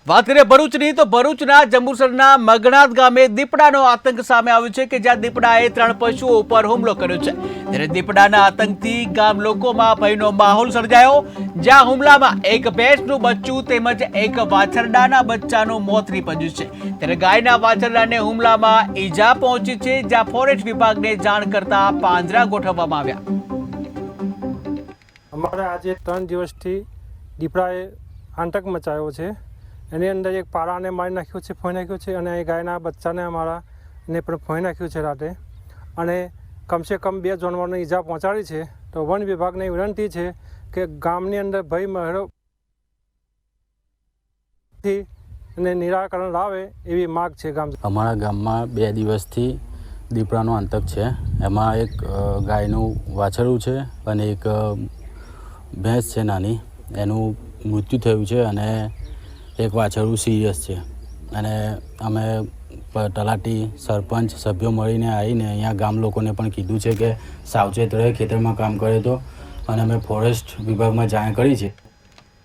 વાત કરીએ ભરૂચની તો ભરૂચના જંબુસરના મગણાત ગામે દીપડાનો આતંક સામે આવ્યો છે કે જ્યાં દીપડાએ 3 પશુઓ ઉપર હુમલો કર્યો છે। ત્યારે દીપડાના આતંકથી ગામ લોકોમાં ભયનો માહોલ સર્જાયો, જ્યાં હુમલામાં એક ભેંસનું બચ્ચું તેમજ એક વાછરડાના બચ્ચાનું મોત નીપજ્યું છે। ત્યારે ગાયના વાછરડાને હુમલામાં ઈજા પહોંચી છે, જ્યાં ફોરેસ્ટ વિભાગને જાણ કરતા પાંજરા ગોઠવવામાં આવ્યા। અમારે આજે 3 દિવસથી દીપડાએ આતંક મચાવ્યો છે। એની અંદર એક પાડાને મારી નાખ્યો છે, ફોઈ નાખ્યો છે, અને એ ગાયના બચ્ચાને અમારાને પણ ફોઈ નાખ્યું છે રાતે, અને કમસે કમ 2 જાનવરોને ઈજા પહોંચાડી છે। તો વન વિભાગને વિનંતી છે કે ગામની અંદર ભય મહેરોથી અને નિરાકરણ લાવે એવી માગ છે ગામ। અમારા ગામમાં 2 દિવસથી દીપડાનો આતંક છે। એમાં એક ગાયનું વાછરડું છે અને એક ભેંસ છે નાની, એનું મૃત્યુ થયું છે અને એક વાછરડું સિરિયસ છે। અને અમે તલાટી, સરપંચ સભ્યો મળીને આવીને અહીંયા ગામ લોકોને પણ કીધું છે કે સાવચેત રહે, ખેતરમાં કામ કરે તો, અને અમે ફોરેસ્ટ વિભાગમાં જાણ કરી છે।